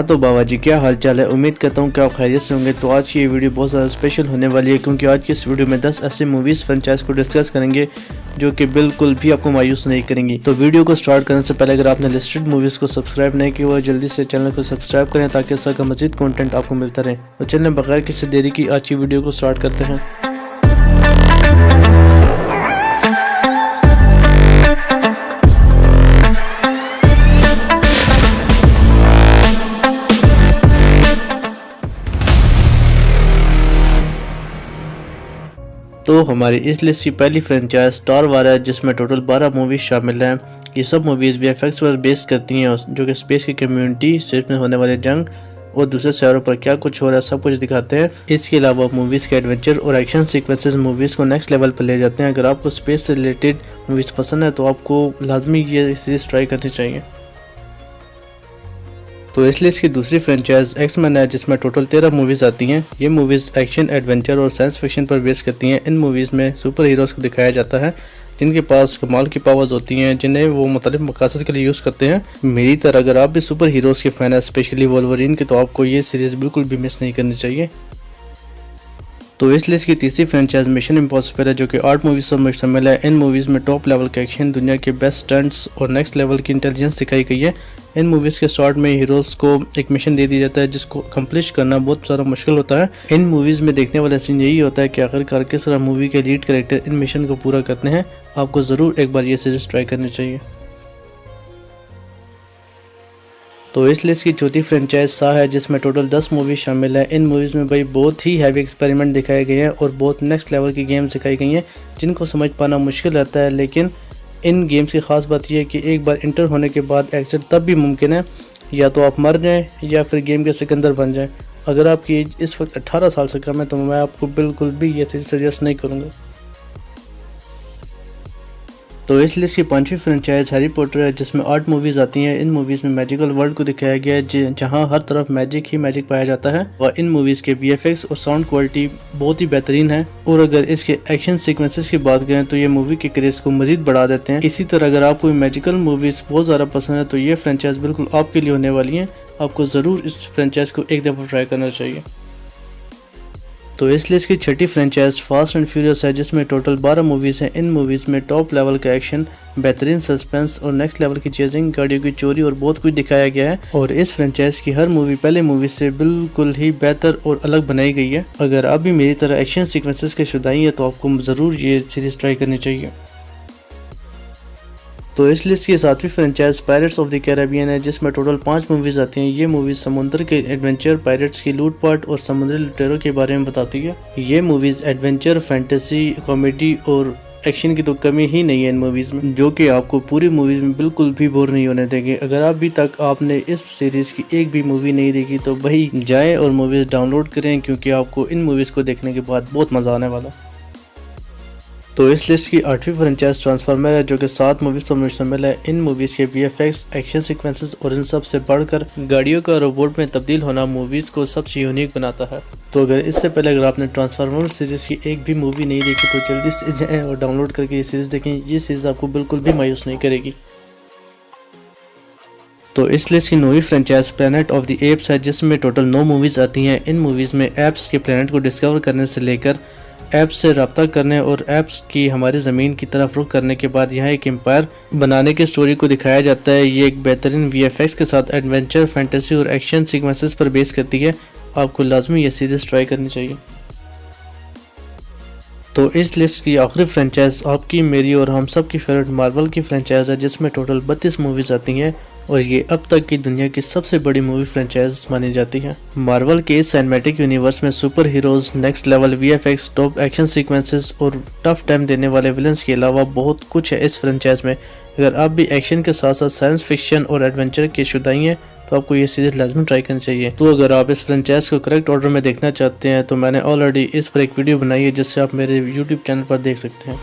तो बाबा जी, क्या हाल चाल है। उम्मीद करता हूँ कि आप खैरियत से होंगे। तो आज की ये वीडियो बहुत ज़्यादा स्पेशल होने वाली है, क्योंकि आज की इस वीडियो में 10 ऐसे मूवीज़ फ्रेंचाइज को डिस्कस करेंगे जो कि बिल्कुल भी आपको मायूस नहीं करेंगी। तो वीडियो को स्टार्ट करने से पहले अगर आपने लिस्टेड मूवीज़ को सब्सक्राइब नहीं किया हुआ, जल्दी से चैनल को सब्सक्राइब करें ताकि इस तरह का मज़ीद कंटेंट आपको मिलता रहे। तो चलिए बगैर किसी देरी की आज की वीडियो को स्टार्ट करते हैं। तो हमारी इस लिस्ट की पहली फ्रेंचाइज स्टार वार है, जिसमें टोटल 12 मूवीज शामिल हैं। ये सब मूवीज़ वीएफएक्स पर बेस करती हैं, जो कि स्पेस की कम्युनिटी, स्पेस में होने वाले जंग और दूसरे शहरों पर क्या कुछ हो रहा है सब कुछ दिखाते हैं। इसके अलावा मूवीज़ के एडवेंचर और एक्शन सीक्वेंसेस मूवीज़ को नेक्स्ट लेवल पर ले जाते हैं। अगर आपको स्पेस से रिलेटेड मूवीज़ पसंद है तो आपको लाजमी ये सीरीज़ ट्राई करनी चाहिए। तो इसलिए इसकी दूसरी फ्रेंचाइज एक्स-मैन है, जिसमें टोटल 13 मूवीज़ आती हैं। ये मूवीज़ एक्शन, एडवेंचर और साइंस फिक्शन पर बेस करती हैं। इन मूवीज़ में सुपर हीरोज़ को दिखाया जाता है जिनके पास कमाल की पावर्स होती हैं, जिन्हें वो मुख्तलिफ मकासद के लिए यूज़ करते हैं। मेरी तरह अगर आप भी सुपर हीरोज़ के फ़ैन हैं, स्पेशली वोल्वरीन के, तो आपको ये सीरीज़ बिल्कुल भी मिस नहीं करनी चाहिए। तो इस लिस्ट की तीसरी फ्रेंचाइज मिशन इम्पॉसिबल है, जो कि 8 मूवीज़ पर मुश्तमिल है। इन मूवीज़ में टॉप लेवल का एक्शन, दुनिया के बेस्ट स्टंट्स और नेक्स्ट लेवल की इंटेलिजेंस दिखाई गई है। इन मूवीज़ के स्टार्ट में हीरोज़ को एक मिशन दे दिया जाता है जिसको कंप्लीट करना बहुत ज़्यादा मुश्किल होता है। इन मूवीज़ में देखने वाला सीन यही होता है कि आखिरकार किस तरह मूवी के लीड कैरेक्टर इन मिशन को पूरा करते हैं। आपको ज़रूर एक बार ये सीरीज़ ट्राई करनी चाहिए। तो इस लिस्ट की चौथी फ्रेंचाइज सा है, जिसमें टोटल 10 मूवीज शामिल है। इन मूवीज़ में भाई बहुत ही हैवी एक्सपेरिमेंट दिखाए गए हैं और बहुत नेक्स्ट लेवल की गेम्स दिखाई गई हैं जिनको समझ पाना मुश्किल रहता है। लेकिन इन गेम्स की ख़ास बात यह है कि एक बार इंटर होने के बाद एग्जिट तब भी मुमकिन है, या तो आप मर जाएँ या फिर गेम के सिकंदर बन जाएँ। अगर आपकी एज इस वक्त 18 साल से कम है तो मैं आपको बिल्कुल भी ये चीज़ सजेस्ट नहीं करूँगा। तो इस लिस्ट की पांचवी फ्रेंचाइज हैरी पॉटर है, जिसमें 8 मूवीज़ आती हैं। इन मूवीज़ में मैजिकल वर्ल्ड को दिखाया गया है जहां हर तरफ मैजिक ही मैजिक पाया जाता है, और इन मूवीज़ के वीएफएक्स और साउंड क्वालिटी बहुत ही बेहतरीन है। और अगर इसके एक्शन सीक्वेंसेस की बात करें तो ये मूवी के क्रेज़ को मजीद बढ़ा देते हैं। इसी तरह अगर आपको मैजिकल मूवीज़ बहुत ज़्यादा पसंद है तो ये फ्रेंचाइज बिल्कुल आपके लिए होने वाली है। आपको ज़रूर इस फ्रेंचाइज को एक दफ़ा ट्राई करना चाहिए। तो इस लिस्ट की छठी फ्रेंचाइज फास्ट एंड फ्यूरियस है, जिसमें टोटल 12 मूवीज़ हैं। इन मूवीज़ में टॉप लेवल का एक्शन, बेहतरीन सस्पेंस और नेक्स्ट लेवल की चेजिंग, गाड़ियों की चोरी और बहुत कुछ दिखाया गया है। और इस फ्रेंचाइज की हर मूवी पहले मूवी से बिल्कुल ही बेहतर और अलग बनाई गई है। अगर आप भी मेरी तरह एक्शन सीक्वेंसेस के शुदाई हैं तो आपको ज़रूर ये सीरीज़ ट्राई करनी चाहिए। तो इस लिस्ट की सातवीं franchise pirates of the Caribbean है, जिसमें टोटल 5 मूवीज़ आती हैं। ये मूवीज़ समुद्र के एडवेंचर, पायरेट्स की लूटपाट और समुद्री लुटेरों के बारे में बताती है। ये मूवीज़ एडवेंचर, फैंटेसी, कॉमेडी और एक्शन की तो कमी ही नहीं है इन मूवीज़ में, जो कि आपको पूरी मूवीज़ में बिल्कुल भी बोर नहीं होने देंगे। अगर अभी तक आपने इस सीरीज़ की एक भी मूवी नहीं देखी तो भाई जाएँ और मूवीज़ डाउनलोड करें, क्योंकि आपको इन मूवीज़ को देखने के बाद बहुत मज़ा आने वाला। तो इस लिस्ट की 8वीं फ्रेंचाइज ट्रांसफार्मर है, जो कि 7 मूवीज़ पर मुश्तमिल है। इन मूवीज़ के वीएफएक्स, एक्शन सीक्वेंसेस और इन सब से बढ़कर गाड़ियों का रोबोट में तब्दील होना मूवीज़ को सबसे यूनिक बनाता है। तो अगर इससे पहले अगर आपने ट्रांसफार्मर सीरीज़ की एक भी मूवी नहीं देखी तो जल्दी से जाएँ और डाउनलोड करके ये सीरीज़ देखें। ये सीरीज़ आपको बिल्कुल भी मायूस नहीं करेगी। तो इस लिस्ट की 9वीं franchise planet of the apes है, जिसमें टोटल 9 मूवीज़ आती हैं। इन मूवीज़ में एप्स के प्लैनेट को डिस्कवर करने से लेकर ऐप्स से रब्ता करने और ऐप्स की हमारी ज़मीन की तरफ रुख करने के बाद यहाँ एक एम्पायर बनाने की स्टोरी को दिखाया जाता है। ये एक बेहतरीन वीएफएक्स के साथ एडवेंचर, फैंटेसी और एक्शन सीक्वेंसेस पर बेस करती है। आपको लाजमी ये सीरीज़ ट्राई करनी चाहिए। तो इस लिस्ट की आखिरी फ्रेंचाइज आपकी, मेरी और हम सब की फेवरेट मार्वल की फ्रेंचाइज है, जिसमें टोटल 32 मूवीज़ आती हैं और ये अब तक की दुनिया की सबसे बड़ी मूवी फ्रेंचाइज मानी जाती है। मार्वल के इस सिनेमैटिक यूनिवर्स में super heroes, next level VFX, top action sequences और टफ टाइम देने वाले विलन्स के अलावा बहुत कुछ है इस फ्रेंचाइज में। अगर आप भी एक्शन के साथ साथ साइंस फिक्शन और एडवेंचर के शुदाई हैं तो आपको ये सीरीज़ लाजमी ट्राई करनी चाहिए। तो अगर आप इस फ्रेंचाइज को करेक्ट ऑर्डर में देखना चाहते हैं तो मैंने ऑलरेडी इस पर एक वीडियो बनाई है, जिससे आप मेरे यूट्यूब चैनल पर देख सकते हैं।